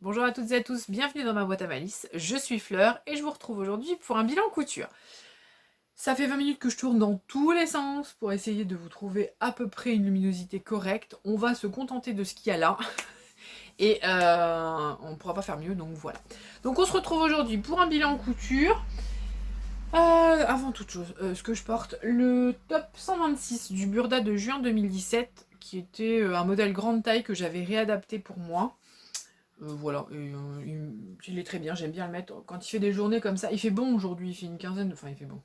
Bonjour à toutes et à tous, bienvenue dans ma boîte à malice, je suis Fleur et je vous retrouve aujourd'hui pour un bilan couture. Ça fait 20 minutes que je tourne dans tous les sens pour essayer de vous trouver à peu près une luminosité correcte. On va se contenter de ce qu'il y a là et on ne pourra pas faire mieux, donc voilà. Donc on se retrouve aujourd'hui pour un bilan couture. Avant toute chose, ce que je porte, le top 126 du Burda de juin 2017, qui était un modèle grande taille que j'avais réadapté pour moi. Voilà, et, il est très bien, j'aime bien le mettre. Quand il fait des journées comme ça, il fait bon aujourd'hui, il fait une quinzaine, enfin il fait bon.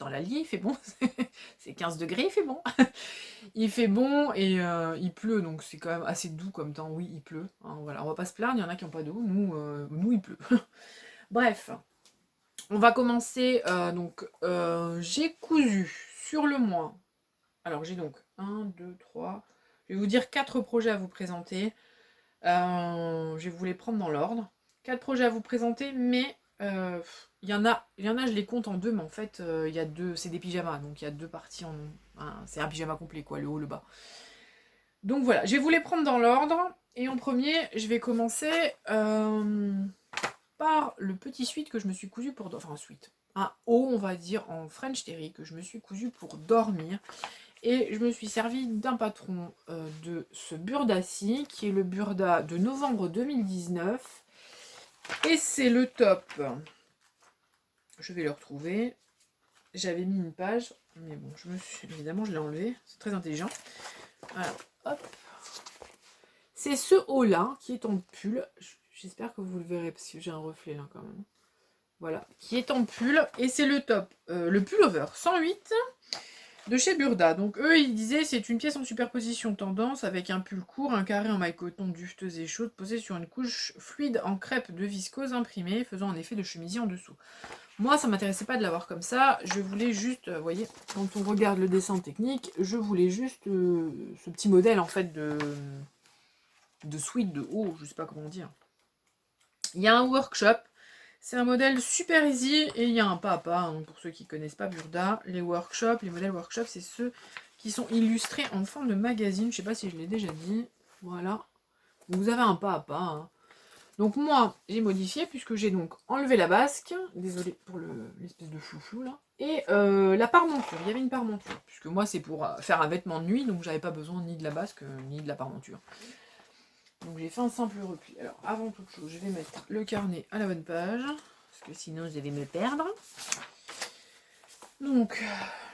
Dans l'Allier, il fait bon, c'est 15 degrés, il fait bon. Il fait bon et il pleut, donc c'est quand même assez doux comme temps. Oui, il pleut, hein, voilà, on va pas se plaindre, il y en a qui n'ont pas d'eau, nous il pleut. Bref, on va commencer, j'ai cousu sur le mois. Alors j'ai donc 1, 2, 3, je vais vous dire 4 projets à vous présenter. Je vais vous les prendre dans l'ordre. 4 projets à vous présenter, mais il y en a, je les compte en deux, mais en fait, il y a deux, c'est des pyjamas, donc il y a deux parties c'est un pyjama complet, quoi, le haut, le bas. Donc voilà, je vais vous les prendre dans l'ordre. Et en premier, je vais commencer par le petit sweat que je me suis cousu pour... Enfin, un sweat. Un haut, on va dire, en French terry, que je me suis cousu pour dormir. Et je me suis servi d'un patron de ce burda-ci, qui est le burda de novembre 2019. Et c'est le top. Je vais le retrouver. J'avais mis une page, mais bon, évidemment, je l'ai enlevé. C'est très intelligent. Alors, hop. C'est ce haut-là qui est en pull. J'espère que vous le verrez, parce que j'ai un reflet là quand même. Voilà, qui est en pull. Et c'est le top. Le pullover 108. De chez Burda. Donc eux, ils disaient c'est une pièce en superposition tendance avec un pull court, un carré en maille coton dufteuse et chaude posé sur une couche fluide en crêpe de viscose imprimée, faisant un effet de chemisier en dessous. Moi, ça m'intéressait pas de l'avoir comme ça. Je voulais juste, vous voyez, quand on regarde le dessin technique, je voulais juste ce petit modèle en fait de suite de haut, je sais pas comment dire. Il y a un workshop. C'est un modèle super easy et il y a un pas à pas, hein, pour ceux qui ne connaissent pas Burda. Les workshops, les modèles workshop, c'est ceux qui sont illustrés en forme de magazine. Je sais pas si je l'ai déjà dit. Voilà. Vous avez un pas à pas. Hein. Donc moi, j'ai modifié puisque j'ai donc enlevé la basque. Désolée pour l'espèce de flou-flou là. Et la parmenture. Il y avait une parmenture. Puisque moi, c'est pour faire un vêtement de nuit. Donc j'avais pas besoin ni de la basque ni de la parmenture. Donc j'ai fait un simple repli. Alors avant toute chose, je vais mettre le carnet à la bonne page, parce que sinon je vais me perdre. Donc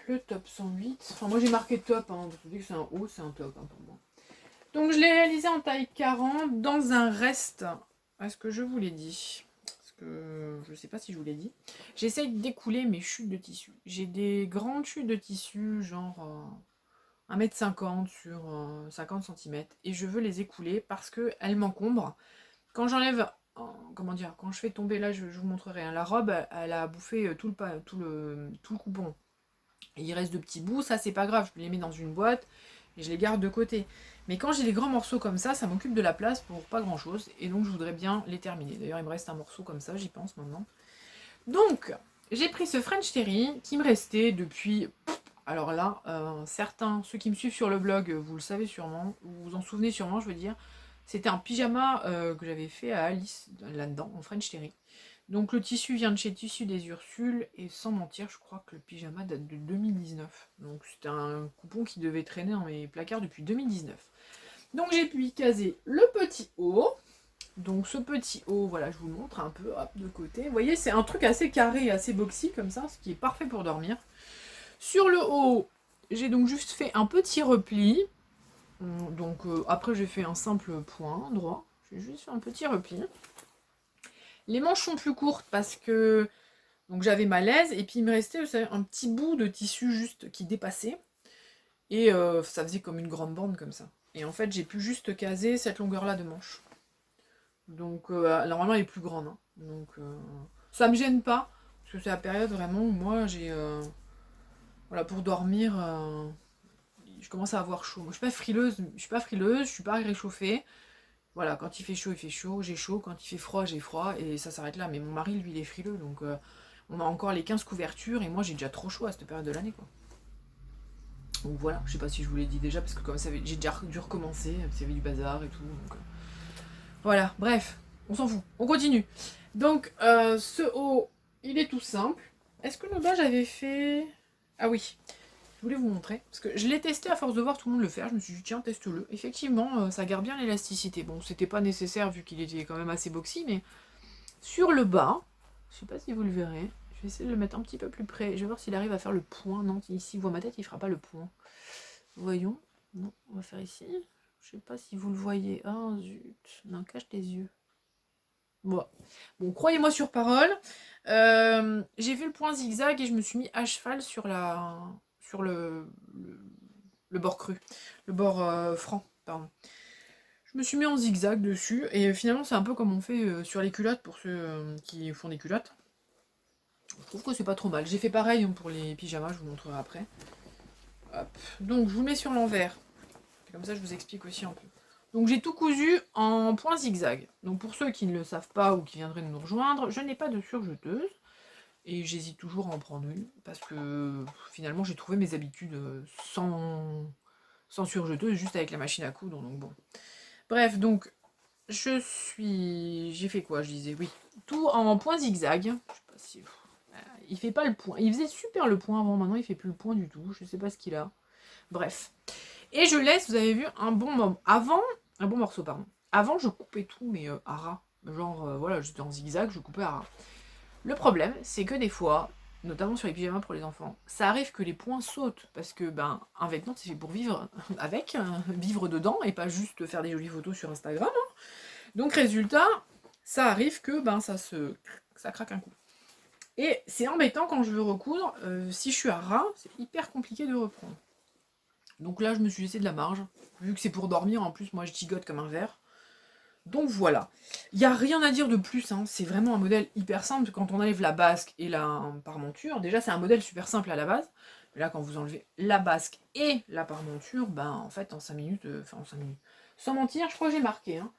le top 108. Enfin moi j'ai marqué top, hein, vous savez que c'est un haut, c'est un top hein, pour moi. Donc je l'ai réalisé en taille 40 dans un reste. Est-ce que je vous l'ai dit? Parce que je ne sais pas si je vous l'ai dit. J'essaye d'écouler mes chutes de tissu. J'ai des grandes chutes de tissu, genre 1,50 m sur 50 cm, et je veux les écouler parce qu'elles m'encombrent. Quand j'enlève, comment dire, quand je fais tomber, là je vous montrerai, hein, la robe, elle a bouffé tout le coupon. Et il reste de petits bouts, ça c'est pas grave, je les mets dans une boîte et je les garde de côté. Mais quand j'ai des grands morceaux comme ça m'occupe de la place pour pas grand chose, et donc je voudrais bien les terminer. D'ailleurs il me reste un morceau comme ça, j'y pense maintenant. Donc, j'ai pris ce French Terry qui me restait depuis... Alors là, certains, ceux qui me suivent sur le blog, vous le savez sûrement, vous vous en souvenez sûrement, je veux dire. C'était un pyjama que j'avais fait à Alice, là-dedans, en French Terry. Donc le tissu vient de chez Tissu des Ursules, et sans mentir, je crois que le pyjama date de 2019. Donc c'était un coupon qui devait traîner dans mes placards depuis 2019. Donc j'ai pu y caser le petit haut. Donc ce petit haut, voilà, je vous le montre un peu, hop, de côté. Vous voyez, c'est un truc assez carré, assez boxy comme ça, ce qui est parfait pour dormir. Sur le haut, j'ai donc juste fait un petit repli. Donc après j'ai fait un simple point droit. J'ai juste fait un petit repli. Les manches sont plus courtes parce que donc j'avais ma laise et puis il me restait, vous savez, un petit bout de tissu juste qui dépassait. Et ça faisait comme une grande bande comme ça. Et en fait j'ai pu juste caser cette longueur là de manche. Donc normalement elle est plus grande. Hein. Donc ça me gêne pas. Parce que c'est la période vraiment où moi j'ai... voilà, pour dormir, je commence à avoir chaud. Moi, je suis pas réchauffée. Voilà, quand il fait chaud, j'ai chaud. Quand il fait froid, j'ai froid. Et ça s'arrête là. Mais mon mari, lui, il est frileux. Donc on a encore les 15 couvertures. Et moi, j'ai déjà trop chaud à cette période de l'année, quoi. Donc voilà, je sais pas si je vous l'ai dit déjà. Parce que comme ça, j'ai déjà dû recommencer. Parce qu'il y avait du bazar et tout. Donc, voilà, bref. on s'en fout, on continue. Donc, ce haut, il est tout simple. Est-ce que le bas, j'avais fait... Ah oui, je voulais vous montrer. Parce que je l'ai testé à force de voir tout le monde le faire. Je me suis dit, tiens, teste-le. Effectivement, ça garde bien l'élasticité. Bon, c'était pas nécessaire vu qu'il était quand même assez boxy, mais sur le bas, je sais pas si vous le verrez. Je vais essayer de le mettre un petit peu plus près. Je vais voir s'il arrive à faire le point. Non, ici, il voit ma tête, il fera pas le point. Voyons. Non, on va faire ici. Je sais pas si vous le voyez. Ah, zut. Non, cache tes yeux. Bon, croyez-moi sur parole. J'ai vu le point zigzag et je me suis mis à cheval sur le bord cru. Le bord franc, pardon. Je me suis mis en zigzag dessus et finalement c'est un peu comme on fait sur les culottes pour ceux qui font des culottes. Je trouve que c'est pas trop mal. J'ai fait pareil pour les pyjamas, je vous montrerai après. Hop. Donc je vous mets sur l'envers. Comme ça je vous explique aussi un peu. Donc j'ai tout cousu en point zigzag. Donc pour ceux qui ne le savent pas ou qui viendraient de nous rejoindre, je n'ai pas de surjeteuse. Et j'hésite toujours à en prendre une. Parce que finalement j'ai trouvé mes habitudes sans surjeteuse, juste avec la machine à coudre. Donc bon. Bref, donc j'ai fait quoi, je disais, oui. Tout en point zigzag. Je sais pas si... Il fait pas le point. Il faisait super le point avant, maintenant il fait plus le point du tout. Je sais pas ce qu'il a. Bref. Et je laisse, vous avez vu, un bon morceau, pardon. Avant, je coupais tout, mais à ras. Genre, voilà, j'étais en zigzag, je coupais à ras. Le problème, c'est que des fois, notamment sur les pyjamas pour les enfants, ça arrive que les points sautent, parce que, un vêtement, c'est fait pour vivre avec, vivre dedans, et pas juste faire des jolies photos sur Instagram. Hein. Donc, résultat, ça arrive que, ça craque un coup. Et c'est embêtant quand je veux recoudre, si je suis à ras, c'est hyper compliqué de reprendre. Donc là, je me suis laissé de la marge. Vu que c'est pour dormir, en plus, moi, je gigote comme un verre. Donc voilà. Il n'y a rien à dire de plus. Hein. C'est vraiment un modèle hyper simple. Quand on enlève la basque et la parmenture, déjà, c'est un modèle super simple à la base. Mais là, quand vous enlevez la basque et la parmenture, en fait, en 5 minutes, en 5 minutes. Sans mentir, je crois que j'ai marqué. Hein.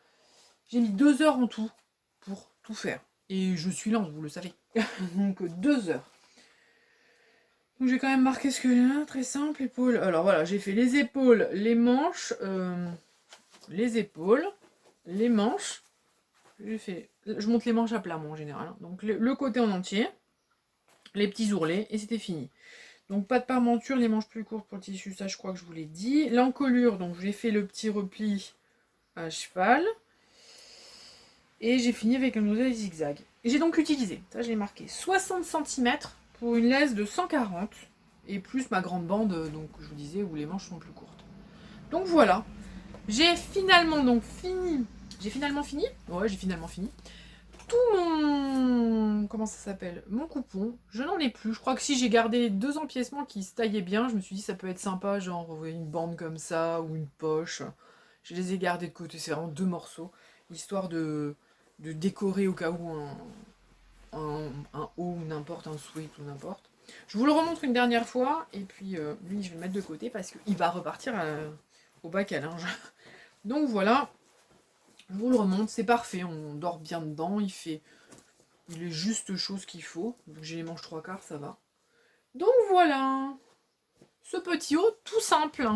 J'ai mis 2 heures en tout pour tout faire. Et je suis lente, vous le savez. Donc 2 heures. Donc j'ai quand même marqué ce que là, très simple, épaules. Alors voilà, j'ai fait les épaules, les manches, les épaules, les manches. Je monte les manches à plat, moi, en général. Hein. Donc le côté en entier, les petits ourlets, et c'était fini. Donc pas de parmenture, les manches plus courtes pour le tissu, ça je crois que je vous l'ai dit. L'encolure, donc j'ai fait le petit repli à cheval. Et j'ai fini avec un modèle zigzag. Et j'ai donc utilisé, ça je l'ai marqué, 60 cm pour une laisse de 140 et plus ma grande bande, donc je vous disais, où les manches sont plus courtes. Donc voilà, j'ai finalement fini. J'ai finalement fini. Ouais, j'ai finalement fini. Tout mon... Comment ça s'appelle? Mon coupon, je n'en ai plus. Je crois que si j'ai gardé 2 empiècements qui se taillaient bien, je me suis dit ça peut être sympa, genre une bande comme ça ou une poche. Je les ai gardés de côté, c'est vraiment 2 morceaux, histoire de décorer au cas où un haut ou n'importe, un sweat ou n'importe. Je vous le remontre une dernière fois, et puis lui je vais le mettre de côté parce qu'il va repartir au bac à linge. Donc voilà, je vous le remonte, c'est parfait, on dort bien dedans, il est juste chaud ce qu'il faut, donc j'ai les manches 3/4, ça va. Donc voilà, ce petit haut tout simple.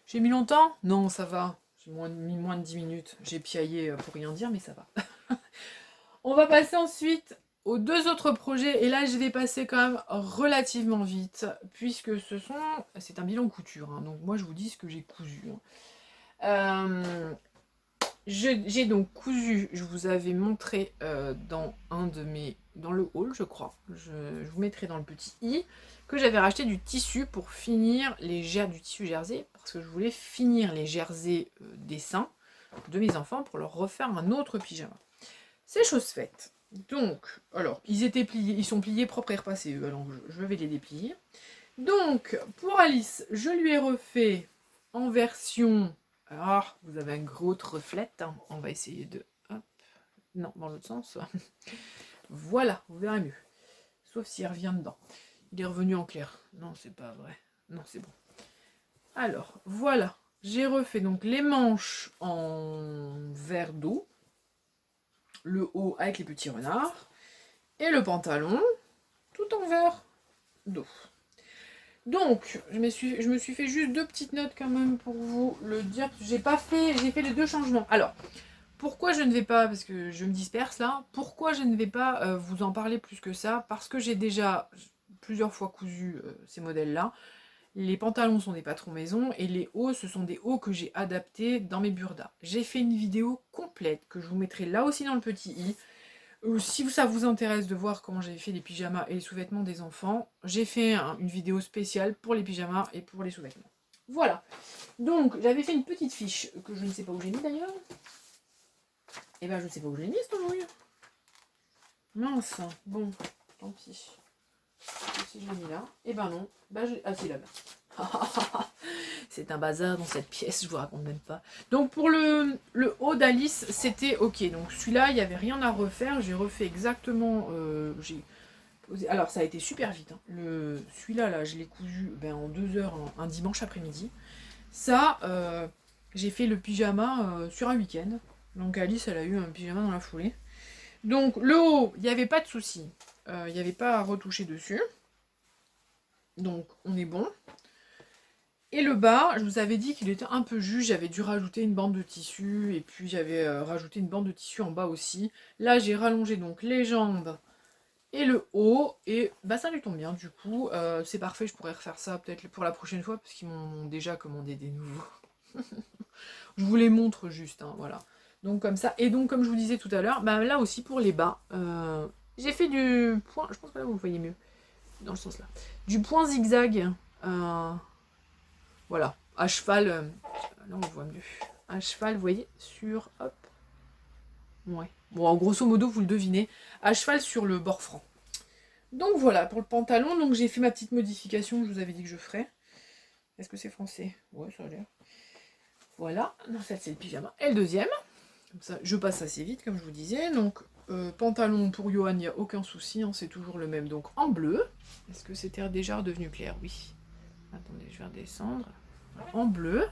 J'ai mis longtemps? Non, ça va, j'ai mis moins de 10 minutes, j'ai piaillé pour rien dire, mais ça va. On va passer ensuite aux 2 autres projets, et là je vais passer quand même relativement vite, puisque c'est un bilan couture, hein, donc moi je vous dis ce que j'ai cousu. J'ai donc cousu, je vous avais montré dans le haul je crois, je vous mettrai dans le petit i, que j'avais racheté du tissu pour finir du tissu jersey, parce que je voulais finir les jerseys dessins de mes enfants pour leur refaire un autre pyjama. C'est chose faite. Donc, alors, ils étaient pliés, ils sont pliés propres et repassés, eux, alors je vais les déplier. Donc, pour Alice, je lui ai refait en version... Alors, vous avez un gros reflet, hein. On va essayer de... Hop. Non, dans l'autre sens. Voilà, vous verrez mieux. Sauf s'il revient dedans. Il est revenu en clair. Non, c'est pas vrai. Non, c'est bon. Alors, voilà. J'ai refait donc les manches en vert d'eau. Le haut avec les petits renards, et le pantalon tout en vert d'eau. Donc, je me suis fait juste 2 petites notes quand même pour vous le dire. J'ai fait les 2 changements. Alors, Pourquoi je ne vais pas, parce que je me disperse là, pourquoi je ne vais pas vous en parler plus que ça? Parce que j'ai déjà plusieurs fois cousu ces modèles-là. Les pantalons sont des patrons maison et les hauts, ce sont des hauts que j'ai adaptés dans mes burdas. J'ai fait une vidéo complète que je vous mettrai là aussi dans le petit i. Si ça vous intéresse de voir comment j'ai fait les pyjamas et les sous-vêtements des enfants, j'ai fait une vidéo spéciale pour les pyjamas et pour les sous-vêtements. Voilà. Donc, j'avais fait une petite fiche que je ne sais pas où j'ai mis d'ailleurs. Et ben, je ne sais pas où j'ai mis cette embrouille. Mince. Bon, tant pis. Si je l'ai mis là. Et ben non. Ah si, là-bas. C'est un bazar dans cette pièce, je vous raconte même pas. Donc pour le haut d'Alice, c'était ok. Donc celui-là, il n'y avait rien à refaire. J'ai refait exactement... Alors ça a été super vite. Hein. Celui-là, là, je l'ai cousu en 2 heures un dimanche après-midi. Ça, j'ai fait le pyjama sur un week-end. Donc Alice, elle a eu un pyjama dans la foulée. Donc le haut, il n'y avait pas de souci. Il n'y avait pas à retoucher dessus. Donc on est bon. Et le bas, je vous avais dit qu'il était un peu juste, j'avais dû rajouter une bande de tissu, et puis j'avais rajouté une bande de tissu en bas aussi. Là, j'ai rallongé donc les jambes et le haut, et bah ça lui tombe bien du coup. C'est parfait, je pourrais refaire ça peut-être pour la prochaine fois, parce qu'ils m'ont déjà commandé des nouveaux. Je vous les montre juste, hein, voilà. Donc comme ça, et donc comme je vous disais tout à l'heure, bah là aussi pour les bas, j'ai fait du point, je pense que là vous le voyez mieux, dans le sens là, du point zigzag, voilà, à cheval, là on voit mieux. À cheval, vous voyez, sur, hop, ouais. Bon, en grosso modo, vous le devinez, à cheval sur le bord franc. Donc voilà, pour le pantalon, donc j'ai fait ma petite modification que je vous avais dit que je ferais. Est-ce que c'est français? Ouais, ça a l'air. Voilà, non, ça c'est le pyjama. Et le deuxième, comme ça, je passe assez vite, comme je vous disais. Donc, pantalon pour Johan, il n'y a aucun souci, hein, c'est toujours le même. Donc, en bleu. Est-ce que c'était déjà redevenu clair? Oui. Attendez, je vais redescendre. En bleu.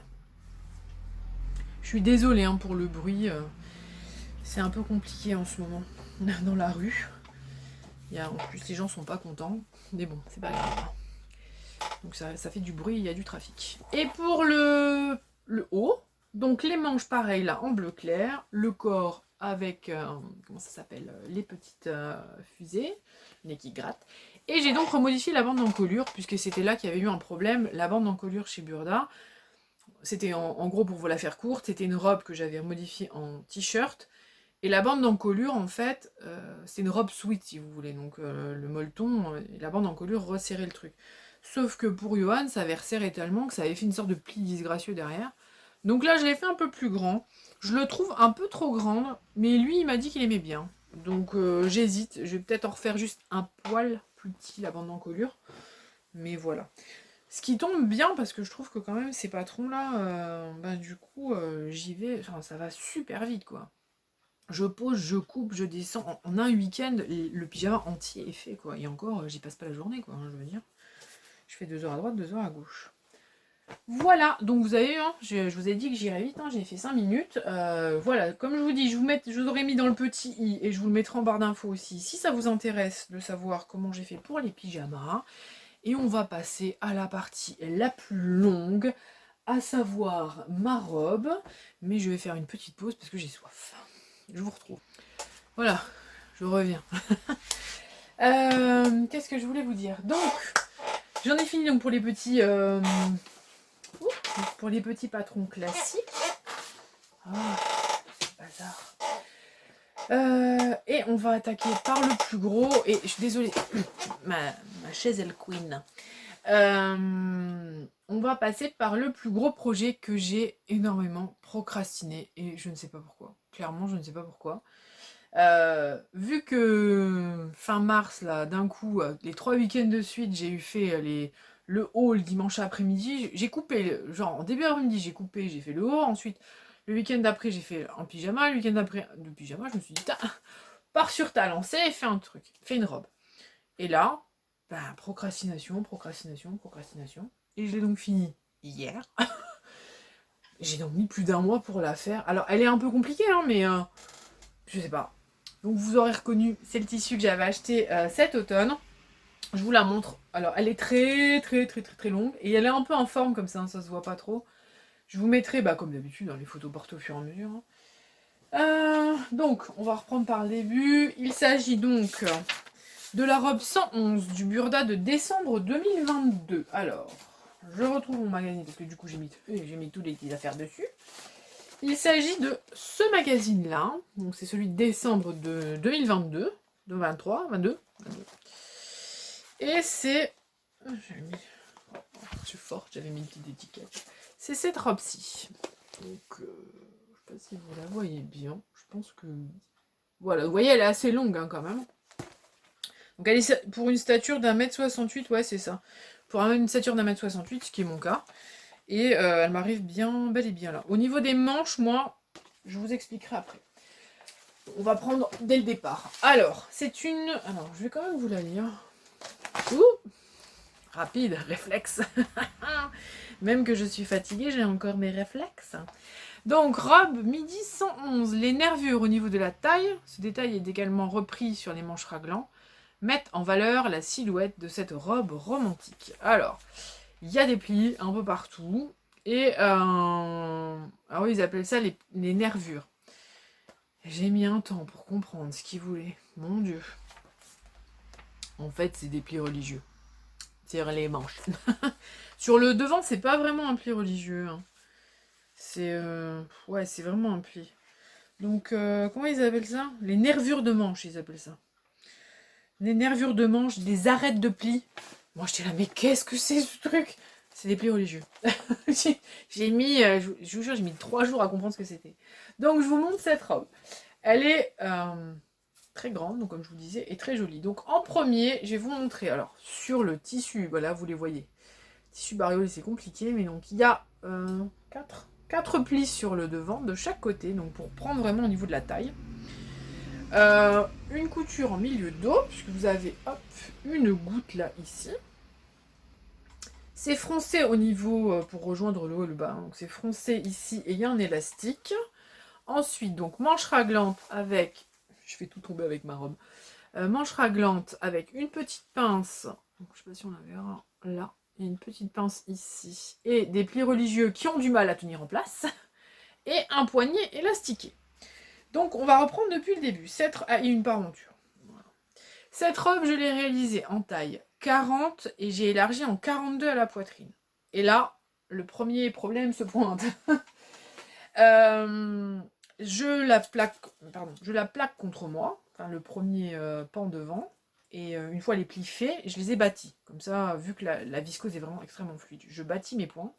Je suis désolée hein, pour le bruit. C'est un peu compliqué en ce moment dans la rue. En plus, les gens sont pas contents. Mais bon, c'est pas grave. Donc ça fait du bruit, il y a du trafic. Et pour le haut, donc les manches pareil là en bleu clair, le corps avec, comment ça s'appelle, les petites fusées, les qui grattent. Et j'ai donc remodifié la bande d'encolure, puisque c'était là qu'il y avait eu un problème. La bande d'encolure chez Burda, c'était en gros, pour vous la faire courte, c'était une robe que j'avais modifiée en t-shirt. Et la bande d'encolure, en fait, c'est une robe sweat, si vous voulez. Donc le molleton, et la bande d'encolure resserrait le truc. Sauf que pour Johan, ça avait resserré tellement que ça avait fait une sorte de pli disgracieux derrière. Donc là, je l'ai fait un peu plus grand. Je le trouve un peu trop grand, mais lui, il m'a dit qu'il aimait bien. Donc j'hésite. Je vais peut-être en refaire juste un poil plus petit, la bande d'encolure. Mais voilà. Ce qui tombe bien, parce que je trouve que quand même, ces patrons-là, du coup, j'y vais... Enfin, ça va super vite, quoi. Je pose, je coupe, je descends. En un week-end, le pyjama entier est fait, quoi. Et encore, j'y passe pas la journée, quoi, hein, je veux dire. Je fais 2 heures à droite, 2 heures à gauche. Voilà, donc vous avez vu, hein, je vous ai dit que j'irais vite, hein, j'ai fait 5 minutes. Voilà, comme je vous dis, je vous aurais mis dans le petit i et je vous le mettrai en barre d'infos aussi, si ça vous intéresse de savoir comment j'ai fait pour les pyjamas. Et on va passer à la partie la plus longue, à savoir ma robe. Mais je vais faire une petite pause parce que j'ai soif. Je vous retrouve. Voilà, je reviens. Qu'est-ce que je voulais vous dire? Donc, j'en ai fini donc pour les petits patrons classiques. Ah, bazar. Et on va attaquer par le plus gros. Et je suis désolée, ma chaise elle queen. On va passer par le plus gros projet que j'ai énormément procrastiné. Et je ne sais pas pourquoi. Clairement, je ne sais pas pourquoi. Vu que fin mars, là, d'un coup, les 3 week-ends de suite, j'ai eu fait le haut le dimanche après-midi, j'ai coupé, genre en début après-midi, j'ai coupé, j'ai fait le haut, ensuite, le week-end d'après, j'ai fait en pyjama, le week-end d'après, de pyjama, je me suis dit, pars sur ta lancée et fais un truc, fais une robe. Et là, procrastination, et je l'ai donc fini hier. J'ai donc mis plus d'un mois pour la faire. Alors, elle est un peu compliquée, hein, mais je sais pas. Donc vous aurez reconnu, c'est le tissu que j'avais acheté cet automne. Je vous la montre. Alors elle est très longue et elle est un peu en forme comme ça, hein, ça se voit pas trop. Je vous mettrai, comme d'habitude, dans les photos portées au fur et à mesure. Donc, on va reprendre par le début. Il s'agit donc de la robe 111 du Burda de décembre 2022. Alors, je retrouve mon magazine parce que du coup, j'ai mis toutes les petites affaires dessus. Il s'agit de ce magazine-là. Donc, c'est celui de décembre de 2022, de 23, 22. Et c'est... Je suis forte, j'avais mis une petite étiquette. C'est cette robe-ci. Donc, je sais pas si vous la voyez bien. Je pense que... Voilà, vous voyez, elle est assez longue hein, quand même. Donc, elle est pour une stature d'1m68, ouais, c'est ça. Pour une stature d'1m68, ce qui est mon cas. Et elle m'arrive bien, bel et bien là. Au niveau des manches, moi, je vous expliquerai après. On va prendre dès le départ. Alors, c'est une... Alors, je vais quand même vous la lire. Ouh, rapide, réflexe. Même que je suis fatiguée, j'ai encore mes réflexes. Donc, robe midi 111. Les nervures au niveau de la taille, ce détail est également repris sur les manches raglans, mettent en valeur la silhouette de cette robe romantique. Alors, il y a des plis un peu partout. Et, alors oui, ils appellent ça les nervures. J'ai mis un temps pour comprendre ce qu'ils voulaient. Mon Dieu. En fait, c'est des plis religieux. C'est les manches. Sur le devant, c'est pas vraiment un pli religieux. Hein. C'est ouais, c'est vraiment un pli. Donc, comment ils appellent ça? Les nervures de manche, ils appellent ça. Les nervures de manche, des arêtes de plis. Moi, j'étais là, mais qu'est-ce que c'est ce truc? C'est des plis religieux. j'ai mis, je vous jure, j'ai mis 3 jours à comprendre ce que c'était. Donc, je vous montre cette robe. Elle est très grande, donc comme je vous disais, et très jolie. Donc, en premier, je vais vous montrer. Alors, sur le tissu, voilà, vous les voyez. Tissu bariolé, c'est compliqué, mais donc, il y a 4 plis sur le devant, de chaque côté, donc pour prendre vraiment au niveau de la taille. Une couture en milieu dos, puisque vous avez, hop, une goutte là, ici. C'est froncé au niveau, pour rejoindre le haut et le bas, donc c'est froncé ici, et il y a un élastique. Ensuite, donc, manche raglante avec... Je fais tout tomber avec ma robe. Manche raglante avec une petite pince. Donc, je sais pas si on la verra là. Il y a une petite pince ici. Et des plis religieux qui ont du mal à tenir en place. Et un poignet élastiqué. Donc, on va reprendre depuis le début. Et une parenture. Voilà. Cette robe, je l'ai réalisée en taille 40 et j'ai élargi en 42 à la poitrine. Et là, le premier problème se pointe. Je la plaque contre moi, enfin le premier pan devant, et une fois les plis faits, je les ai bâtis. Comme ça, vu que la viscose est vraiment extrêmement fluide, je bâtis mes points,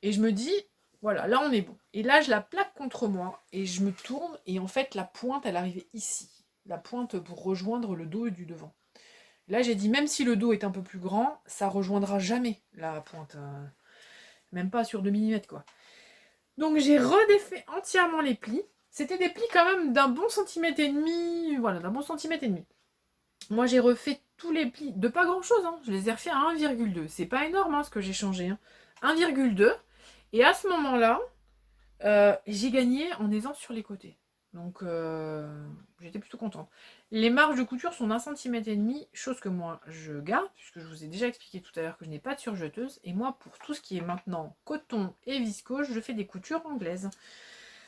et je me dis, voilà, là on est bon. Et là, je la plaque contre moi, et je me tourne, et en fait, la pointe, elle arrivait ici. La pointe pour rejoindre le dos du devant. Là, j'ai dit, même si le dos est un peu plus grand, ça rejoindra jamais la pointe. Même pas sur 2 mm, quoi. Donc j'ai redéfait entièrement les plis. C'était des plis quand même d'un bon centimètre et demi. Voilà, d'un bon centimètre et demi. Moi j'ai refait tous les plis de pas grand chose. Hein. Je les ai refaits à 1,2. C'est pas énorme hein, ce que j'ai changé. Hein. 1,2. Et à ce moment-là, j'ai gagné en aisant sur les côtés. Donc j'étais plutôt contente. Les marges de couture sont d'1,5 cm, chose que moi je garde, puisque je vous ai déjà expliqué tout à l'heure que je n'ai pas de surjeteuse. Et moi, pour tout ce qui est maintenant coton et viscose, je fais des coutures anglaises.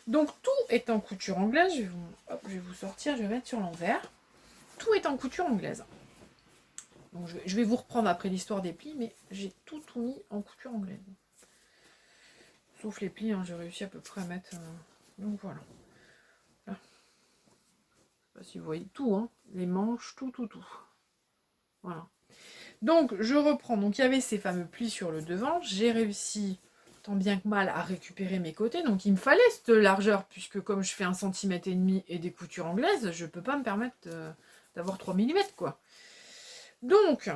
Donc tout est en couture anglaise. Je vais vous sortir, je vais mettre sur l'envers. Tout est en couture anglaise. Donc je vais vous reprendre après l'histoire des plis, mais j'ai tout mis en couture anglaise. Sauf les plis, hein, j'ai réussi à peu près à mettre... donc voilà. Là. Je sais pas si vous voyez tout, hein. Les manches, tout. Voilà. Donc je reprends. Donc il y avait ces fameux plis sur le devant. J'ai réussi, tant bien que mal, à récupérer mes côtés. Donc il me fallait cette largeur, puisque comme je fais 1,5 cm et des coutures anglaises, je peux pas me permettre d'avoir 3 mm, quoi. Donc...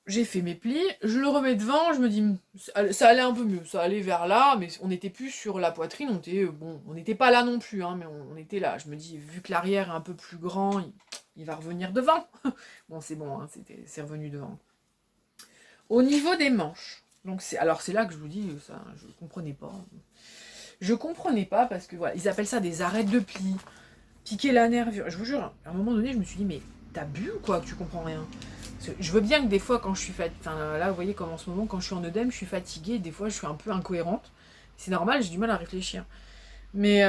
j'ai fait mes plis, je le remets devant, je me dis, ça allait un peu mieux, ça allait vers là, mais on n'était plus sur la poitrine, on n'était pas là non plus, hein, mais on était là. Je me dis, vu que l'arrière est un peu plus grand, il va revenir devant. Bon, c'est bon, hein, c'est revenu devant. Au niveau des manches, donc c'est là que je vous dis, ça, je comprenais pas. Je comprenais pas parce que voilà, ils appellent ça des arêtes de plis, piquer la nervure. Je vous jure, à un moment donné, je me suis dit, mais t'as bu ou quoi que tu comprends rien? Je veux bien que des fois, quand je suis fatiguée, enfin là, vous voyez, comme en ce moment, quand je suis en œdème, je suis fatiguée, des fois, je suis un peu incohérente. C'est normal, j'ai du mal à réfléchir. Mais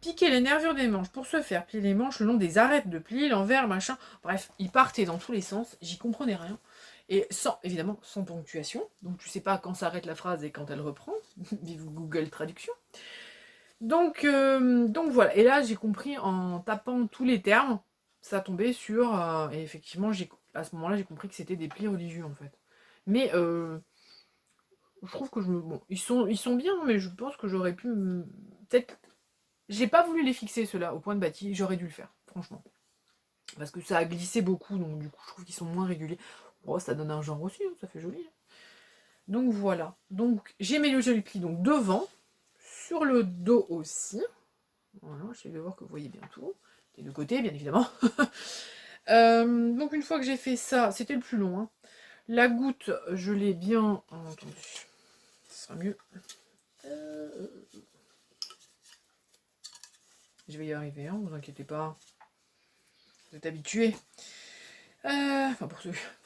piquer les nervures des manches pour se faire plier les manches le long des arêtes de pli, l'envers, machin. Bref, il partait dans tous les sens, j'y comprenais rien. Et sans, évidemment, sans ponctuation. Donc tu sais pas quand s'arrête la phrase et quand elle reprend. Vive Google Traduction. Donc voilà. Et là, j'ai compris en tapant tous les termes, ça tombait sur... et effectivement, à ce moment-là, j'ai compris que c'était des plis religieux, en fait. Mais je trouve que bon, ils sont bien, mais je pense que j'aurais pu... Peut-être... J'ai pas voulu les fixer, ceux-là, au point de bâti. J'aurais dû le faire, franchement. Parce que ça a glissé beaucoup, donc du coup, je trouve qu'ils sont moins réguliers. Bon, ça donne un genre aussi, hein, ça fait joli. Donc voilà. Donc j'ai mis le joli pli donc devant, sur le dos aussi. Voilà, j'essaie de voir que vous voyez bien tout. Des deux côtés, bien évidemment. Donc une fois que j'ai fait ça, c'était le plus long. Hein. La goutte, je l'ai bien entendu. Ce sera mieux. Je vais y arriver, hein, vous inquiétez pas. Vous êtes habitués. Enfin, pour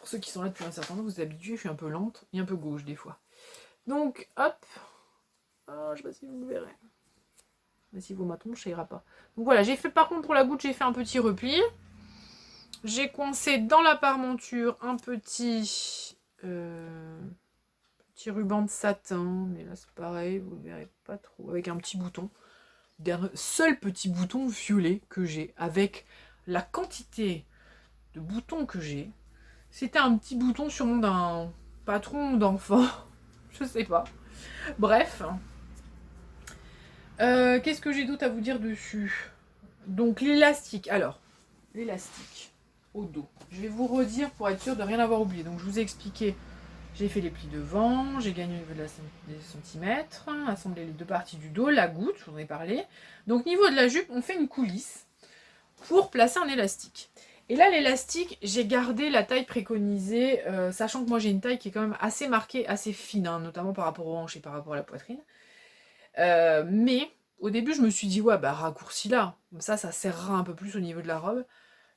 ceux qui sont là depuis un certain temps, vous êtes habitués, je suis un peu lente et un peu gauche des fois. Donc, hop. Oh, je sais pas si vous le verrez. Mais si vous m'attendez, ça ira pas. Donc voilà, j'ai fait, par contre, pour la goutte, j'ai fait un petit repli. J'ai coincé dans la parmenture un petit ruban de satin. Mais là, c'est pareil, vous le verrez pas trop. Avec un petit bouton. D'un seul petit bouton violet que j'ai. Avec la quantité de boutons que j'ai. C'était un petit bouton sûrement d'un patron d'enfant. Je sais pas. Bref. Qu'est-ce que j'ai d'autre à vous dire dessus? Donc l'élastique. Alors, l'élastique au dos. Je vais vous redire pour être sûr de rien avoir oublié. Donc je vous ai expliqué, j'ai fait les plis devant, j'ai gagné au niveau des centimètres, assemblé les deux parties du dos, la goutte, je vous en ai parlé. Donc niveau de la jupe, on fait une coulisse pour placer un élastique. Et là, l'élastique, j'ai gardé la taille préconisée, sachant que moi j'ai une taille qui est quand même assez marquée, assez fine, hein, notamment par rapport aux hanches et par rapport à la poitrine. Mais au début, je me suis dit, ouais, bah raccourcis là, comme ça serrera un peu plus au niveau de la robe.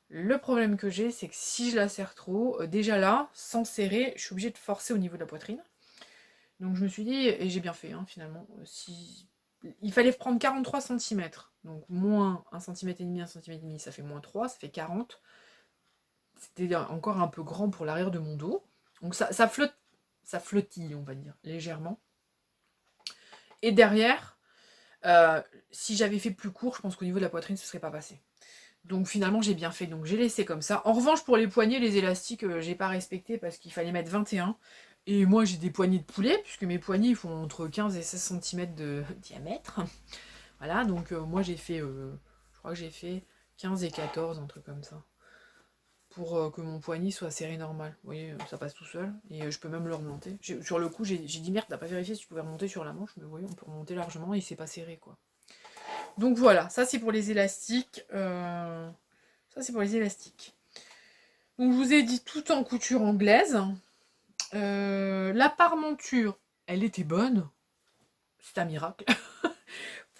Le problème que j'ai, c'est que si je la serre trop, déjà là, sans serrer, je suis obligée de forcer au niveau de la poitrine. Donc je me suis dit, et j'ai bien fait hein, finalement, si... il fallait prendre 43 cm. Donc moins 1,5 cm, 1,5 cm, ça fait moins 3, ça fait 40. C'était encore un peu grand pour l'arrière de mon dos. Donc ça flotte, ça flottille, on va dire, légèrement. Et derrière, si j'avais fait plus court, je pense qu'au niveau de la poitrine, ce serait pas passé. Donc finalement, j'ai bien fait. Donc j'ai laissé comme ça. En revanche, pour les poignets, les élastiques, j'ai pas respecté parce qu'il fallait mettre 21. Et moi, j'ai des poignets de poulet, puisque mes poignets, ils font entre 15 et 16 cm de diamètre. Voilà, donc moi, j'ai fait, je crois que j'ai fait 15 et 14, un truc comme ça. Pour que mon poignet soit serré normal. Vous voyez, ça passe tout seul. Et je peux même le remonter. Sur le coup, j'ai dit, merde, t'as pas vérifié si tu pouvais remonter sur la manche. Mais vous voyez, on peut remonter largement et c'est pas serré, quoi. Donc voilà, ça c'est pour les élastiques. Ça c'est pour les élastiques. Donc je vous ai dit tout en couture anglaise. La parmenture, elle était bonne. C'est un miracle.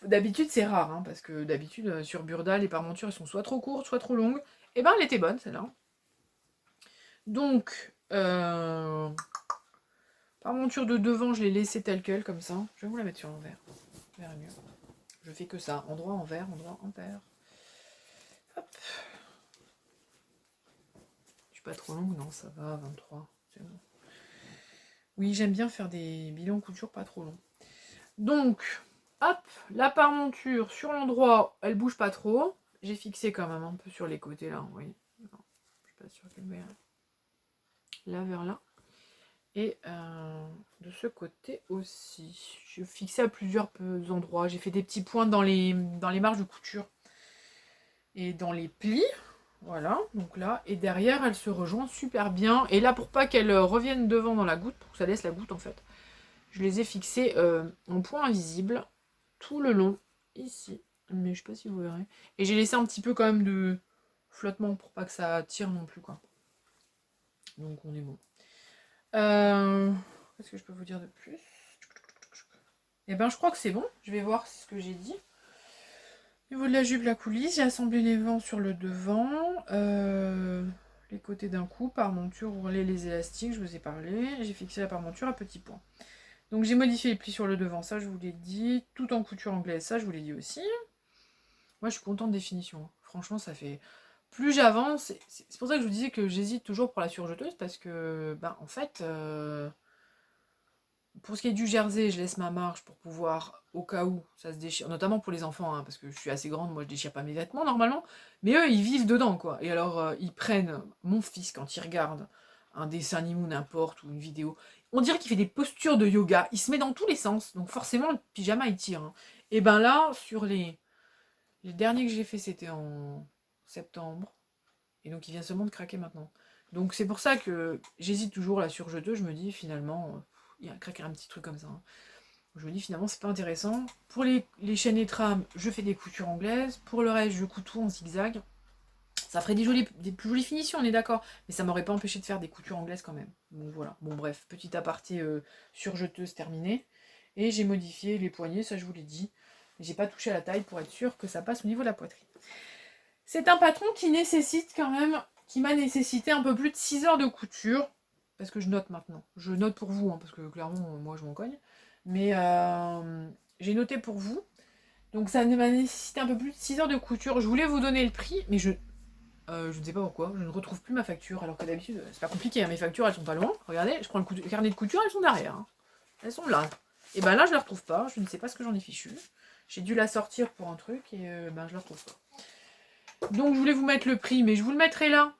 D'habitude c'est rare, hein, parce que d'habitude sur Burda, les parmentures elles sont soit trop courtes, soit trop longues. Et ben elle était bonne celle-là. Donc, parmenture de devant, je l'ai laissée telle quelle comme ça. Je vais vous la mettre sur l'envers. Vous verrez mieux. Je fais que ça, endroit envers, endroit envers. Hop. Je suis pas trop longue, non, ça va, 23, c'est bon. Oui, j'aime bien faire des bilans couture pas trop longs. Donc, hop, la parmenture sur l'endroit, elle bouge pas trop. J'ai fixé quand même un peu sur les côtés là, vous voyez. Non, je suis pas sûre qu'elle va là vers là. Et de ce côté aussi. Je fixais à plusieurs endroits. J'ai fait des petits points dans les marges de couture. Et dans les plis. Voilà, donc là. Et derrière, elle se rejoint super bien. Et là, pour pas qu'elle revienne devant dans la goutte, pour que ça laisse la goutte en fait, je les ai fixés en point invisible tout le long, ici. Mais je sais pas si vous verrez. Et j'ai laissé un petit peu quand même de flottement pour pas que ça tire non plus, quoi. Donc on est bon. Qu'est-ce que je peux vous dire de plus? Eh ben je crois que c'est bon. Je vais voir ce que j'ai dit. Au niveau de la jupe, la coulisse, j'ai assemblé les vents sur le devant. Les côtés d'un coup, parmenture, ourlet, les élastiques, je vous ai parlé. J'ai fixé la parmenture à petits points. Donc j'ai modifié les plis sur le devant, ça je vous l'ai dit. Tout en couture anglaise, ça je vous l'ai dit aussi. Moi je suis contente des finitions. Franchement ça fait... Plus j'avance, c'est pour ça que je vous disais que j'hésite toujours pour la surjeteuse, parce que, ben, en fait, pour ce qui est du jersey, je laisse ma marge pour pouvoir, au cas où, ça se déchire, notamment pour les enfants, hein, parce que je suis assez grande, moi je déchire pas mes vêtements normalement, mais eux ils vivent dedans, quoi. Et alors ils prennent, mon fils, quand il regarde un dessin animé ou n'importe, ou une vidéo, on dirait qu'il fait des postures de yoga, il se met dans tous les sens, donc forcément le pyjama il tire. Hein. Et ben là, sur les derniers que j'ai fait, c'était en septembre. Et donc il vient seulement de craquer maintenant. Donc c'est pour ça que j'hésite toujours la surjeteuse. Je me dis finalement, il y a craquer un petit truc comme ça. Hein. Je me dis finalement c'est pas intéressant. Pour les chaînes et trames, je fais des coutures anglaises. Pour le reste, je couds tout en zigzag. Ça ferait des plus jolies finitions, on est d'accord. Mais ça m'aurait pas empêché de faire des coutures anglaises quand même. Donc voilà. Bon bref, petit aparté surjeteuse terminé. Et j'ai modifié les poignets, ça je vous l'ai dit. J'ai pas touché à la taille pour être sûr que ça passe au niveau de la poitrine. C'est un patron qui nécessite quand même, qui m'a nécessité un peu plus de 6 heures de couture. Parce que je note maintenant. Je note pour vous, hein, parce que clairement, moi je m'en cogne. Mais j'ai noté pour vous. Donc ça m'a nécessité un peu plus de 6 heures de couture. Je voulais vous donner le prix, mais je ne sais pas pourquoi. Je ne retrouve plus ma facture. Alors que d'habitude, c'est pas compliqué. Hein, mes factures, elles sont pas loin. Regardez, je prends le carnet de couture, elles sont derrière. Hein. Elles sont là. Et ben là, je la retrouve pas. Je ne sais pas ce que j'en ai fichu. J'ai dû la sortir pour un truc et ben je la retrouve pas. Donc je voulais vous mettre le prix, mais je vous le mettrai là.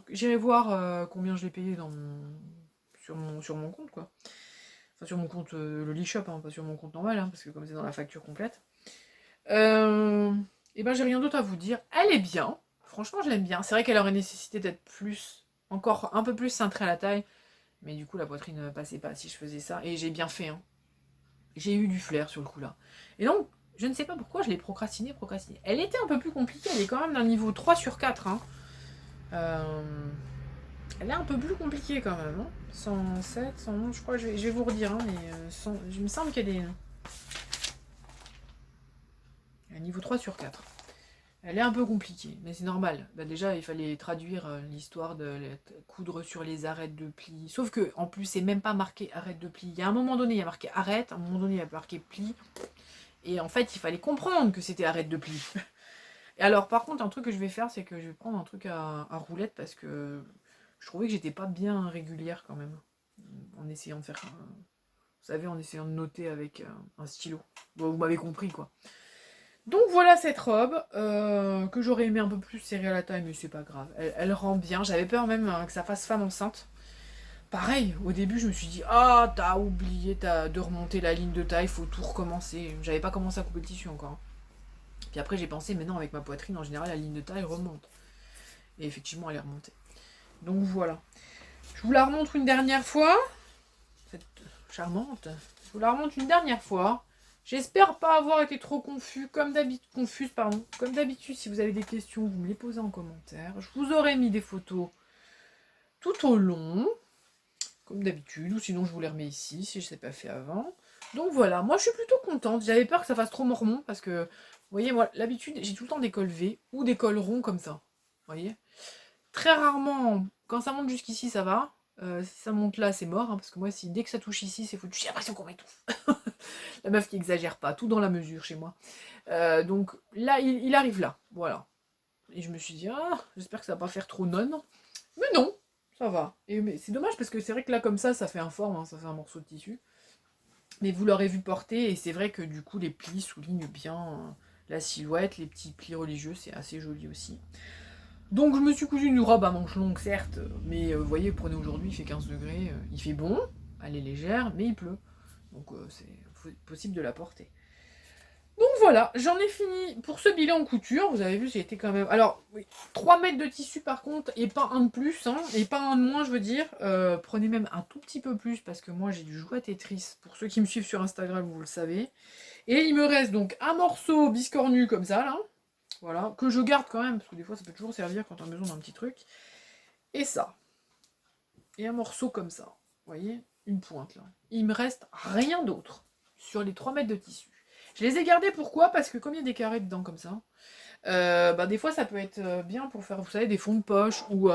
J'irai voir combien je l'ai payé sur mon compte, quoi. Enfin sur mon compte, le Lee-Shop, hein, pas sur mon compte normal, hein, parce que comme c'est dans la facture complète. Et ben j'ai rien d'autre à vous dire. Elle est bien. Franchement, je l'aime bien. C'est vrai qu'elle aurait nécessité d'être encore un peu plus cintrée à la taille. Mais du coup, la poitrine ne passait pas si je faisais ça. Et j'ai bien fait, hein. J'ai eu du flair sur le coup là. Et donc, je ne sais pas pourquoi je l'ai procrastiné. Elle était un peu plus compliquée, elle est quand même d'un niveau 3 sur 4. Hein. Elle est un peu plus compliquée quand même. Hein. 107, 111, je crois, je vais vous redire, hein, mais je me semble qu'elle est un niveau 3 sur 4. Elle est un peu compliquée, mais c'est normal. Bah déjà, il fallait traduire l'histoire de coudre sur les arêtes de pli. Sauf que, en plus, c'est même pas marqué arrête de pli. Il y a un moment donné, il y a marqué arrête, à un moment donné, il y a marqué pli. Et en fait, il fallait comprendre que c'était arrête de pli. Et alors, par contre, un truc que je vais faire, c'est que je vais prendre un truc à roulette parce que je trouvais que j'étais pas bien régulière quand même. En essayant de faire, vous savez, en essayant de noter avec un stylo. Bon, vous m'avez compris, quoi. Donc voilà cette robe, que j'aurais aimé un peu plus serrée à la taille, mais c'est pas grave. Elle rend bien. J'avais peur même que ça fasse femme enceinte. Pareil, au début, je me suis dit, ah, t'as oublié de remonter la ligne de taille, faut tout recommencer. J'avais pas commencé à couper le tissu encore. Puis après, j'ai pensé, mais non, avec ma poitrine, en général, la ligne de taille remonte. Et effectivement, elle est remontée. Donc voilà. Je vous la remontre une dernière fois. Cette charmante. Je vous la remontre une dernière fois. J'espère pas avoir été trop confuse, comme d'habitude, si vous avez des questions, vous me les posez en commentaire. Je vous aurais mis des photos tout au long. Comme d'habitude, ou sinon je vous les remets ici, si je ne l'ai pas fait avant. Donc voilà, moi je suis plutôt contente. J'avais peur que ça fasse trop mormon, parce que, vous voyez, moi, l'habitude, j'ai tout le temps des cols V, ou des cols ronds comme ça. Vous voyez. Très rarement, quand ça monte jusqu'ici, ça va. Si ça monte là, c'est mort, hein, parce que moi, dès que ça touche ici, c'est foutu. J'ai l'impression qu'on m'étouffe. La meuf qui exagère pas, tout dans la mesure chez moi. Donc là, il arrive là, voilà. Et je me suis dit, ah, j'espère que ça va pas faire trop non. Mais non, ça va. Mais c'est dommage parce que c'est vrai que là, comme ça fait informe, hein, ça fait un morceau de tissu. Mais vous l'aurez vu porter, et c'est vrai que du coup, les plis soulignent bien la silhouette, les petits plis religieux, c'est assez joli aussi. Donc je me suis cousu une robe à manches longues, certes, mais vous voyez, prenez aujourd'hui, il fait 15 degrés, il fait bon, elle est légère, mais il pleut. Donc c'est possible de la porter. Donc voilà, j'en ai fini pour ce bilan en couture. Vous avez vu, j'ai été quand même... Alors, oui, 3 mètres de tissu par contre, et pas un de plus, hein, et pas un de moins, je veux dire. Prenez même un tout petit peu plus, parce que moi j'ai du jouet Tetris. Pour ceux qui me suivent sur Instagram, vous le savez. Et il me reste donc un morceau biscornu comme ça, là. Voilà, que je garde quand même, parce que des fois ça peut toujours servir quand on a besoin d'un petit truc. Et ça. Et un morceau comme ça. Vous voyez, une pointe là. Il me reste rien d'autre sur les 3 mètres de tissu. Je les ai gardés, pourquoi? Parce que comme il y a des carrés dedans comme ça, des fois ça peut être bien pour faire, vous savez, des fonds de poche, ou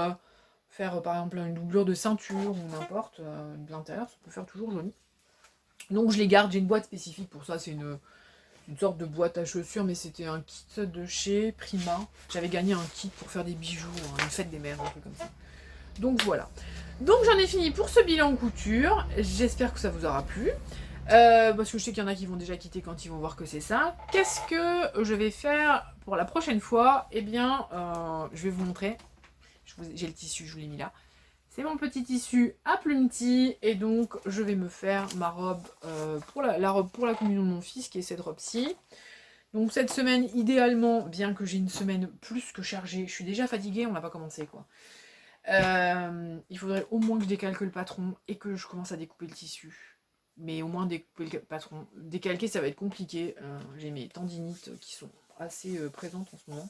faire par exemple une doublure de ceinture, ou n'importe, de l'intérieur, ça peut faire toujours joli. Donc je les garde, j'ai une boîte spécifique pour ça, c'est une sorte de boîte à chaussures, mais c'était un kit de chez Prima. J'avais gagné un kit pour faire des bijoux, une fête des mères, un truc comme ça. Donc voilà. Donc j'en ai fini pour ce bilan couture. J'espère que ça vous aura plu. Parce que je sais qu'il y en a qui vont déjà quitter quand ils vont voir que c'est ça. Qu'est-ce que je vais faire pour la prochaine fois? Eh bien, je vais vous montrer. J'ai le tissu, je vous l'ai mis là. C'est mon petit tissu à plumetis. Et donc, je vais me faire ma robe pour la robe pour la communion de mon fils, qui est cette robe-ci. Donc cette semaine, idéalement, bien que j'ai une semaine plus que chargée, je suis déjà fatiguée, on n'a pas commencé quoi. Il faudrait au moins que je décalque le patron et que je commence à découper le tissu. Mais au moins découper le patron. Décalquer, ça va être compliqué. J'ai mes tendinites qui sont assez présentes en ce moment.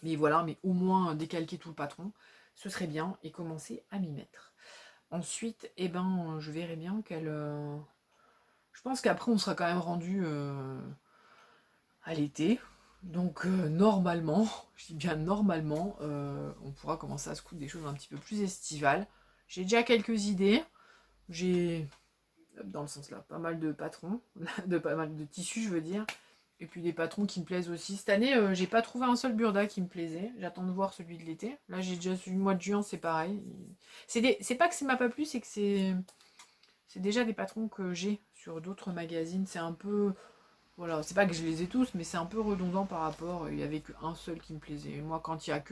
Mais voilà, mais au moins décalquer tout le patron, ce serait bien, et commencer à m'y mettre. Ensuite, eh ben, je verrai bien quelle... Je pense qu'après, on sera quand même rendu à l'été. Donc normalement, je dis bien normalement, on pourra commencer à se coudre des choses un petit peu plus estivales. J'ai déjà quelques idées. J'ai, dans le sens là, pas mal de patrons, pas mal de tissus je veux dire. Et puis des patrons qui me plaisent aussi. Cette année, j'ai pas trouvé un seul burda qui me plaisait. J'attends de voir celui de l'été. Là, j'ai déjà celui du mois de juin, c'est pareil. C'est pas que ça m'a pas plu, c'est que c'est déjà des patrons que j'ai sur d'autres magazines. C'est un peu... Voilà, c'est pas que je les ai tous, mais c'est un peu redondant par rapport. Il y avait qu'un seul qui me plaisait. Et moi, quand il y a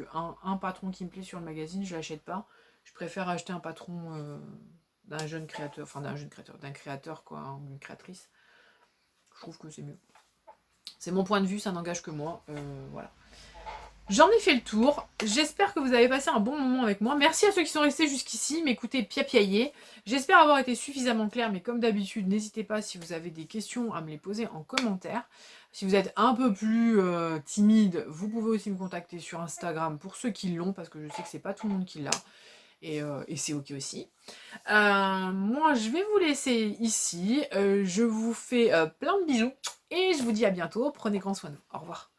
un patron qui me plaît sur le magazine, je l'achète pas. Je préfère acheter un patron d'un jeune créateur, enfin d'un créateur quoi, hein, une créatrice. Je trouve que c'est mieux. C'est mon point de vue, ça n'engage que moi. Voilà. J'en ai fait le tour. J'espère que vous avez passé un bon moment avec moi. Merci à ceux qui sont restés jusqu'ici, m'écouter piapiailler. J'espère avoir été suffisamment claire, mais comme d'habitude, n'hésitez pas si vous avez des questions à me les poser en commentaire. Si vous êtes un peu plus timide, vous pouvez aussi me contacter sur Instagram pour ceux qui l'ont, parce que je sais que c'est pas tout le monde qui l'a. Et c'est ok aussi. Moi, je vais vous laisser ici. Je vous fais plein de bisous et je vous dis à bientôt. Prenez grand soin de vous. Au revoir.